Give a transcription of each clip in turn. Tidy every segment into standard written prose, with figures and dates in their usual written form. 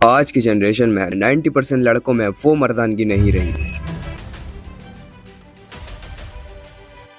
आज की जनरेशन में 90% लड़कों में वो मर्दानगी नहीं रही।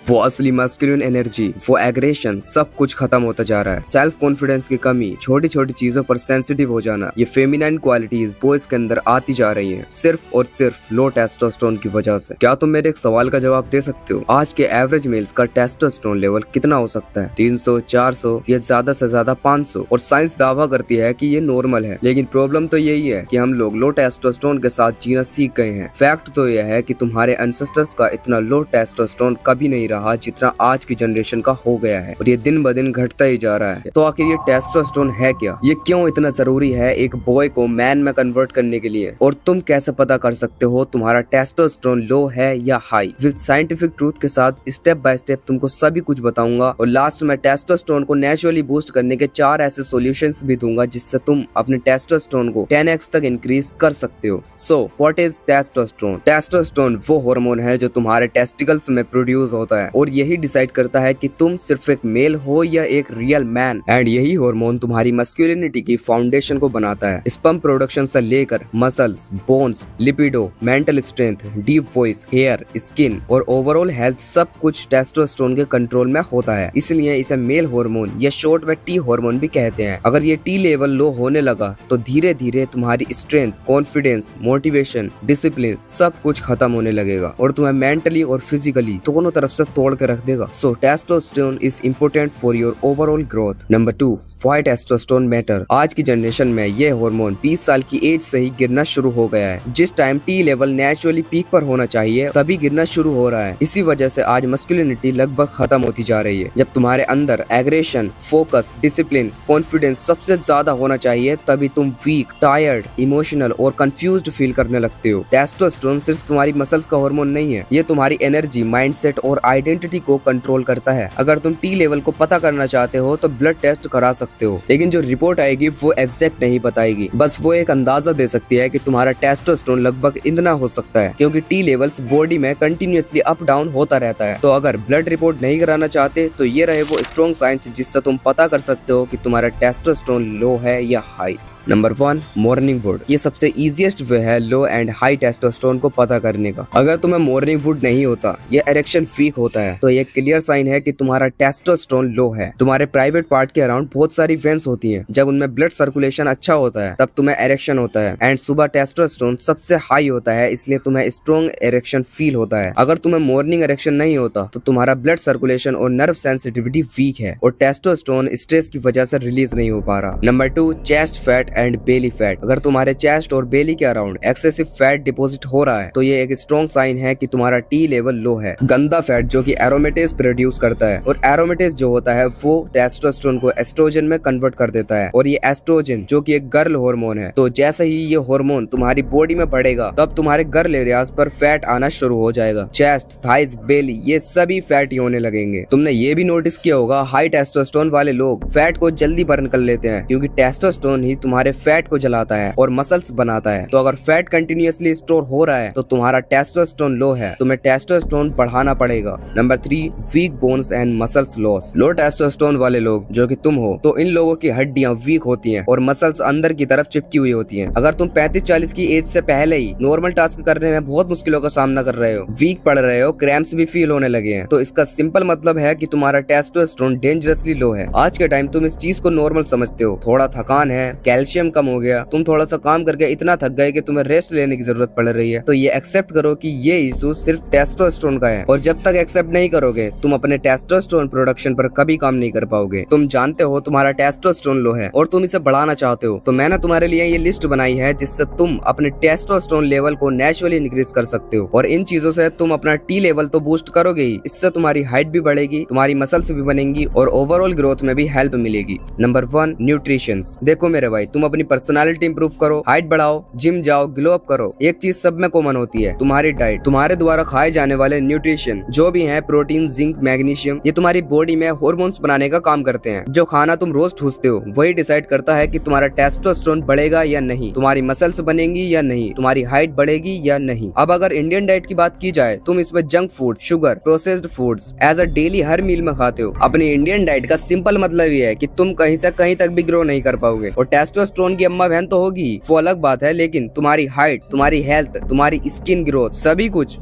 वो असली मस्कुलिन एनर्जी, वो एग्रेशन, सब कुछ खत्म होता जा रहा है। सेल्फ कॉन्फिडेंस की कमी, छोटी छोटी चीजों पर सेंसिटिव हो जाना, ये फेमिनाइन क्वालिटीज बॉयज के अंदर आती जा रही हैं, सिर्फ और सिर्फ लो टेस्टोस्टेरोन की वजह से। क्या तुम मेरे एक सवाल का जवाब दे सकते हो? आज के एवरेज मेल्स का टेस्टोस्टेरोन लेवल कितना हो सकता है? 300, 400 या ज्यादा से ज्यादा 500? और साइंस दावा करती है कि ये नॉर्मल है, लेकिन प्रॉब्लम तो यही है कि हम लोग लो टेस्टोस्टेरोन के साथ जीना सीख गए हैं। फैक्ट तो यह है कि तुम्हारे एंसेस्टर्स का इतना लो टेस्टोस्टेरोन कभी नहीं रहा जितना आज की जनरेशन का हो गया है, और ये दिन ब दिन घटता ही जा रहा है। तो आखिर ये टेस्टोस्टेरोन है क्या? ये क्यों इतना जरूरी है एक बॉय को मैन में कन्वर्ट करने के लिए? और तुम कैसे पता कर सकते हो तुम्हारा टेस्टोस्टेरोन लो है या हाई? विद साइंटिफिक ट्रूथ के साथ स्टेप बाय स्टेप तुमको सभी कुछ बताऊंगा, और लास्ट में टेस्टोस्टेरोन को नेचुरली बूस्ट करने के 4 ऐसे सॉल्यूशंस भी दूंगा जिससे तुम अपने टेस्टोस्टेरोन को 10x तक इंक्रीज कर सकते हो। So what is testosterone? Testosterone वो हार्मोन है जो तुम्हारे टेस्टिकल्स में प्रोड्यूस होता है, और यही डिसाइड करता है कि तुम सिर्फ एक मेल हो या एक रियल मैन। एंड यही हार्मोन तुम्हारी मस्कुलिनिटी की फाउंडेशन को बनाता है। स्पर्म प्रोडक्शन से लेकर muscles, bones, libido, mental strength, deep voice, hair, skin और ओवरऑल हेल्थ, सब कुछ टेस्टोस्टेरोन के कंट्रोल में होता है। इसलिए इसे मेल हार्मोन या शॉर्ट में टी हार्मोन भी कहते हैं। अगर ये टी लेवल लो होने लगा तो धीरे धीरे तुम्हारी स्ट्रेंथ, कॉन्फिडेंस, मोटिवेशन, डिसिप्लिन सब कुछ खत्म होने लगेगा, और तुम्हें मेंटली और फिजिकली दोनों तरफ से तोड़ के रख देगा। So testosterone is important for your overall growth. Number 2, why testosterone matter? आज की जनरेशन में ये हार्मोन 20 साल की एज से ही गिरना शुरू हो गया है। जिस time T level naturally peak पर होना चाहिए तभी गिरना शुरू हो रहा है। इसी वजह से आज मस्कुलिनिटी लगभग खत्म होती जा रही है। जब तुम्हारे अंदर एग्रेशन, फोकस, डिसिप्लिन, कॉन्फिडेंस सबसे ज्यादा होना चाहिए तभी तुम वीक, टायर्ड, इमोशनल और कंफ्यूज्ड फील करने लगते हो। टेस्टोस्टेरोन सिर्फ तुम्हारी मसल्स का हार्मोन नहीं है, ये तुम्हारी एनर्जी, माइंडसेट और आइडेंटिटी को कंट्रोल करता है। अगर तुम टी लेवल को पता करना चाहते हो तो ब्लड टेस्ट करा सकते हो, लेकिन जो रिपोर्ट आएगी वो एग्जैक्ट नहीं बताएगी, बस वो एक अंदाजा दे सकती है कि तुम्हारा टेस्टोस्टेरोन लगभग इतना हो सकता है, क्योंकि टी लेवल्स बॉडी में कंटिन्यूअसली अप डाउन होता रहता है। तो अगर ब्लड रिपोर्ट नहीं कराना चाहते तो ये रहे वो स्ट्रॉन्ग साइंस जिससे तुम पता कर सकते हो कि तुम्हारा टेस्टोस्टेरोन लो है या हाई। Number 1, morning would. ये सबसे इजीएस्ट वे है लो एंड हाई टेस्टोस्टेरोन को पता करने का। अगर तुम्हें मॉर्निंग वुड नहीं होता या इरेक्शन वीक होता है तो ये क्लियर साइन है कि तुम्हारा टेस्टोस्टेरोन लो है। तुम्हारे प्राइवेट पार्ट के अराउंड बहुत सारी वेन्स होती हैं, जब उनमें ब्लड सर्कुलेशन अच्छा होता है तब तुम्हें इरेक्शन होता है, एंड सुबह टेस्टोस्टेरोन सबसे हाई होता है, इसलिए तुम्हें स्ट्रॉन्ग इरेक्शन फील होता है। अगर तुम्हें मॉर्निंग इरेक्शन नहीं होता तो तुम्हारा ब्लड सर्कुलेशन और नर्व सेंसिटिविटी वीक है, और टेस्टोस्टेरोन स्ट्रेस की वजह से रिलीज नहीं हो पा रहा। Number 2, chest fat and belly fat. अगर तुम्हारे चेस्ट और बेली के अराउंड एक्सेसिव फैट डिपॉजिट हो रहा है तो ये एक स्ट्रॉन्ग साइन है कि तुम्हारा टी लेवल लो है। गंदा फैट जो कि एरोमेटेज प्रोड्यूस करता है, और एरोमेटेज जो होता है वो टेस्टोस्टेरोन को एस्ट्रोजन में कन्वर्ट कर देता है, और ये एस्ट्रोजन जो कि एक गर्ल हार्मोन है। तो जैसे ही ये हार्मोन तुम्हारी बॉडी में बढ़ेगा तब तुम्हारे गर्ल एरियाज पर फैट आना शुरू हो जाएगा। चेस्ट, थाइज, बेली ये सभी फैटी होने लगेंगे। तुमने ये भी नोटिस किया होगा हाई टेस्टोस्टेरोन वाले लोग फैट को जल्दी बर्न कर लेते हैं, क्योंकि टेस्टोस्टेरोन ही तुम्हारे फैट को जलाता है और मसल्स बनाता है। तो अगर फैट कंटिन्यूअसली स्टोर हो रहा है तो तुम्हारा टेस्टोस्टेरोन लो है, तुम्हें टेस्टोस्टेरोन बढ़ाना पड़ेगा। Number 3, weak bones and muscles loss. Low testosterone वाले लोग जो कि तुम हो, तो इन लोगों की हड्डियां वीक होती हैं और मसल्स अंदर की तरफ चिपकी हुई होती हैं। अगर तुम 35-40 की एज से पहले ही नॉर्मल टास्क करने में बहुत मुश्किलों का सामना कर रहे हो, वीक पड़ रहे हो, क्रैम्प्स भी फील होने लगे हैं, तो इसका सिंपल मतलब है कि तुम्हारा टेस्टोस्टेरोन डेंजरसली लो है। आज के टाइम तुम इस चीज को नॉर्मल समझते हो, थोड़ा थकान है, कैल्शियम कम हो गया, तुम थोड़ा सा काम करके इतना थक गए कि तुम्हें रेस्ट लेने की जरूरत पड़ रही है, तो ये एक्सेप्ट करो कि ये इशू सिर्फ टेस्टोस्टेरोन का है, और जब तक एक्सेप्ट नहीं करोगे तुम अपने टेस्टोस्टेरोन प्रोडक्शन पर कभी काम नहीं कर पाओगे। तुम जानते हो तुम्हारा टेस्टोस्टेरोन लो है और तुम इसे बढ़ाना चाहते हो, तो मैंने तुम्हारे लिए ये लिस्ट बनाई है जिससे तुम अपने टेस्टोस्टेरोन लेवल को नेचुरली इंक्रीज कर सकते हो, और इन चीजों से तुम अपना टी लेवल तो बूस्ट करोगे ही, इससे तुम्हारी हाइट भी बढ़ेगी, तुम्हारी मसल्स भी बनेंगी और ओवरऑल ग्रोथ में भी हेल्प मिलेगी। Number 1, nutrition. देखो मेरे भाई, तुम अपनी पर्सनालिटी इंप्रूव करो, हाइट बढ़ाओ, जिम जाओ, ग्लो अप करो, एक चीज सब में कॉमन होती है, तुम्हारी डाइट। तुम्हारे द्वारा खाए जाने वाले न्यूट्रिशन जो भी हैं, प्रोटीन, जिंक, मैग्नीशियम, ये तुम्हारी बॉडी में हार्मोन्स बनाने का काम करते हैं। जो खाना तुम रोज ठूसते हो वही डिसाइड करता है कि तुम्हारा टेस्टोस्टेरोन बढ़ेगा या नहीं, तुम्हारी मसल्स बनेंगी या नहीं, तुम्हारी हाइट बढ़ेगी या नहीं। अब अगर इंडियन डाइट की बात की जाए, तुम इसमें junk food, sugar, processed foods as a daily हर मील में खाते हो। अपनी इंडियन डाइट का सिंपल मतलब ये है कि तुम कहीं से कहीं तक भी ग्रो नहीं कर पाओगे, और टेस्टोस्टेरोन टेस्टोस्टेरोन की अम्मा बहन तो होगी, वो अलग बात है, लेकिन तुम्हारी हाइट, तुम्हारी हेल्थ, तुम्हारी स्किन ग्रोथ, सभी कुछ।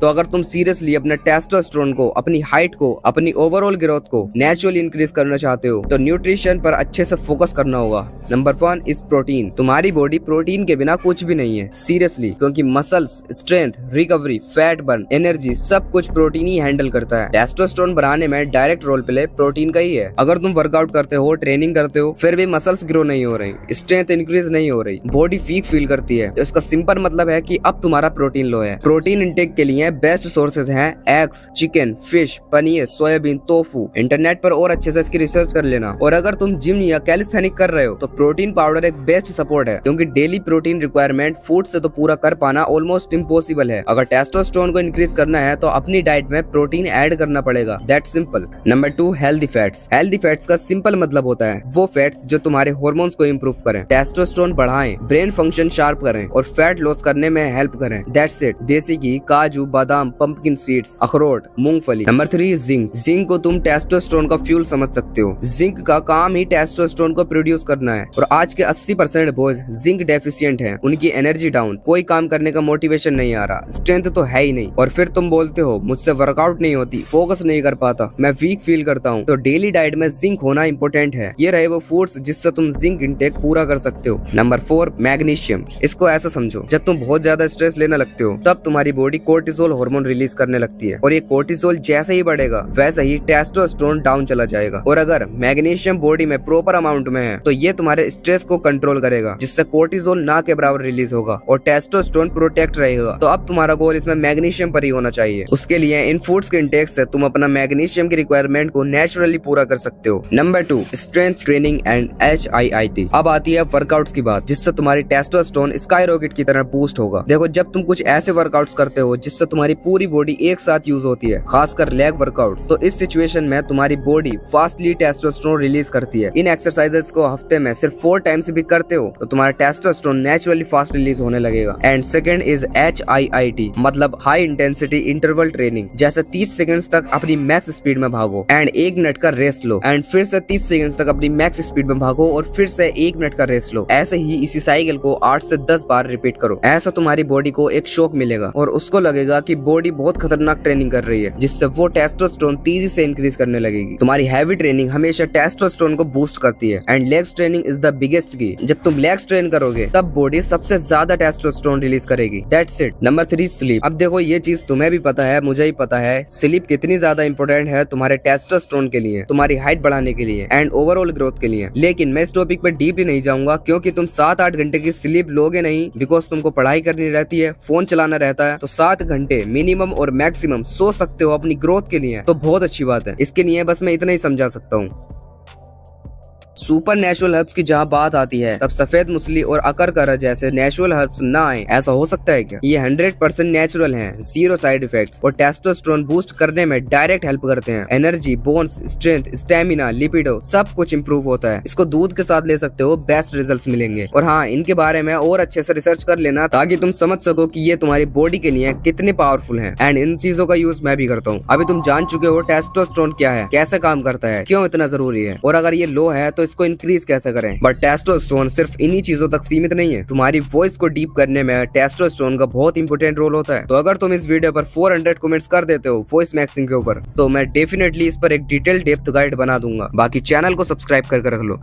तो अगर तुम सीरियसली अपने टेस्टोस्टेरोन को, अपनी हाइट को, अपनी ओवरऑल ग्रोथ को नेचुरली इंक्रीज करना चाहते हो तो न्यूट्रिशन पर अच्छे से फोकस करना होगा। Number 1 is protein. तुम्हारी बॉडी प्रोटीन के बिना कुछ भी नहीं है, सीरियसली, क्योंकि muscles, strength, recovery, fat burn, energy सब कुछ प्रोटीन ही हैंडल करता है। टेस्टोस्टेरोन बढ़ाने में डायरेक्ट रोल प्ले प्रोटीन का ही है। अगर तुम वर्कआउट करते हो, ट्रेनिंग करते हो, फिर भी मसल्स ग्रो नहीं हो रही, स्ट्रेंथ इंक्रीज नहीं हो रही, बॉडी वीक फील करती है, तो इसका सिंपल मतलब है कि अब तुम्हारा प्रोटीन लो है। प्रोटीन इंटेक के लिए बेस्ट सोर्सेज हैं eggs, chicken, fish, paneer, soybean, tofu. Internet पर और अच्छे से इसकी रिसर्च कर लेना। और अगर तुम जिम या कैलिस्थेनिक कर रहे हो तो प्रोटीन पाउडर एक बेस्ट सपोर्ट है, क्योंकि डेली प्रोटीन रिक्वायरमेंट फूड से तो पूरा कर पाना ऑलमोस्ट इम्पॉसिबल है। अगर टेस्टोस्टेरोन को इंक्रीज करना है तो अपनी डाइट में प्रोटीन ऐड करना पड़ेगा, that simple. Number 2 healthy fats. Healthy fats का सिंपल मतलब होता है वो फैट्स जो तुम्हारे हार्मोन्स को इम्प्रूव करें, टेस्टोस्टेरोन बढ़ाएं, ब्रेन फंक्शन शार्प करें और फैट लॉस करने में हेल्प करें, दैट्स इट। देसी घी, काजू, बादाम, पंपकिन सीड्स, अखरोट, मूंगफली। Number 3 zinc. जिंक को तुम टेस्टोस्टेरोन का फ्यूल समझ सकते हो। जिंक का काम ही टेस्टोस्टेरोन को प्रोड्यूस करना है, और आज के 80% बॉयज जिंक डेफिशिएंट हैं। उनकी एनर्जी डाउन, कोई काम करने का मोटिवेशन नहीं आ रहा, स्ट्रेंथ तो है ही नहीं, और फिर तुम बोलते हो मुझसे वर्कआउट नहीं होती, फोकस नहीं कर पाता, मैं वीक फील करता हूँ। तो डेली डाइट में जिंक होना इंपॉर्टेंट है। ये रहे वो फूड्स जिससे तुम जिंक इंटेक पूरा कर सकते हो। Number 4 magnesium. इसको ऐसा समझो, जब तुम बहुत ज्यादा स्ट्रेस लेने लगते हो तब तुम्हारी बॉडी कोर्टिसोल हार्मोन रिलीज करने लगती है, और ये कोर्टिसोल जैसे ही बढ़ेगा वैसे ही टेस्टोस्टेरोन डाउन चला जाएगा। और अगर मैग्नीशियम बॉडी में प्रॉपर अमाउंट में है तो ये तुम्हारे स्ट्रेस को कंट्रोल करेगा, जिससे कोर्टिसोल ना के बराबर रिलीज होगा और टेस्टोस्टेरोन प्रोटेक्ट रहेगा। तो अब तुम्हारा गोल इसमें मैग्नीशियम पर ही होना चाहिए। उसके लिए इन फूड्स के इंटेक से तुम अपना मैग्नीशियम की रिक्वायरमेंट को नेचुरली पूरा कर सकते हो। Number 2 strength training and HIIT। अब आती है वर्कआउट्स की बात, जिससे तुम्हारी टेस्टोस्टेरोन स्काई रॉकेट की तरह बूस्ट होगा। देखो, जब तुम कुछ ऐसे वर्कआउट्स करते हो जिससे तुम्हारी पूरी बॉडी एक साथ यूज होती है, खासकर लेग वर्कआउट, तो इस सिचुएशन में तुम्हारी बॉडी फास्टली टेस्टोस्टेरोन रिलीज करती है। इन एक्सरसाइजेस को हफ्ते में सिर्फ 4 टाइम्स भी करते हो तो तुम्हारा टेस्टोस्टेरोन नेचुरली फास्ट रिलीज होने लगेगा। एंड सेकंड इज HIIT, मतलब हाई इंटेंसिटी इंटरवल ट्रेनिंग। जैसे 30 सेकंड्स तक अपनी मैक्स स्पीड में भागो एंड 1 मिनट का रेस्ट लो, एंड फिर से 30 सेकंड्स तक अपनी मैक्स स्पीड में भागो और फिर से 1 मिनट का रेस्ट लो। ऐसे ही इसी साइकिल को 8 से 10 बार रिपीट करो। ऐसा तुम्हारी बॉडी को एक शॉक मिलेगा और उसको लगेगा कि बॉडी बहुत खतरनाक ट्रेनिंग कर रही है, जिससे वो टेस्टोस्टेरोन तेजी से इंक्रीज करने लगेगी। तुम्हारी हैवी ट्रेनिंग हमेशा टेस्टोस्टेरोन को बूस्ट करती है, and legs training is the biggest की। जब तुम लेग्स ट्रेन करोगे तब बॉडी सबसे ज्यादा टेस्टोस्टेरोन रिलीज करेगी, दैट्स इट। Number 3 sleep. अब देखो, ये चीज तुम्हें भी पता है, मुझे ही पता है, स्लीप कितनी ज्यादा इंपॉर्टेंट है तुम्हारे टेस्टोस्टेरोन के लिए, तुम्हारी हाइट बढ़ाने के लिए एंड ओवरऑल ग्रोथ के लिए। लेकिन मैं इस टॉपिक पे डीपली नहीं जाऊंगा, क्योंकि तुम 7-8 घंटे की स्लीप लोगे नहीं, बिकॉज तुमको पढ़ाई करनी रहती है, फोन चलाना रहता है। तो 7 घंटे मिनिमम और मैक्सिमम सो सकते हो अपनी ग्रोथ के लिए, तो बहुत अच्छी बात है। इसके लिए बस मैं इतना ही समझा सकता हूँ। सुपर नेचुरल हर्ब्स की जहाँ बात आती है तब सफेद मुसली और अकरकरा जैसे नेचुरल हर्ब्स ना आए, ऐसा हो सकता है क्या? ये 100% नेचुरल हैं, 0 साइड इफेक्ट्स, और टेस्टोस्टेरोन बूस्ट करने में डायरेक्ट हेल्प करते हैं। एनर्जी, बोन्स, स्ट्रेंथ, स्टेमिना, लिपिडो सब कुछ इंप्रूव होता है। इसको दूध के साथ ले सकते हो, बेस्ट रिजल्ट्स मिलेंगे। और हाँ, इनके बारे में और अच्छे से रिसर्च कर लेना ताकि तुम समझ सको कि ये तुम्हारी बॉडी के लिए कितने पावरफुल हैं। एंड इन चीजों का यूज मैं भी करता हूँ। अभी तुम जान चुके हो टेस्टोस्टेरोन क्या है, कैसे काम करता है, क्यों इतना जरूरी है, और अगर ये लो है तो इसको इंक्रीज कैसे करें। बट टेस्टोस्टेरोन सिर्फ इन्हीं चीजों तक सीमित नहीं है। तुम्हारी वॉइस को डीप करने में टेस्टोस्टेरोन का बहुत इंपॉर्टेंट रोल होता है। तो अगर तुम इस वीडियो पर 400 कमेंट्स कर देते हो वॉइस मैक्सिंग के ऊपर, तो मैं डेफिनेटली इस पर एक डिटेल डेप्थ गाइड बना दूंगा। बाकी चैनल को सब्सक्राइब करके रख लो।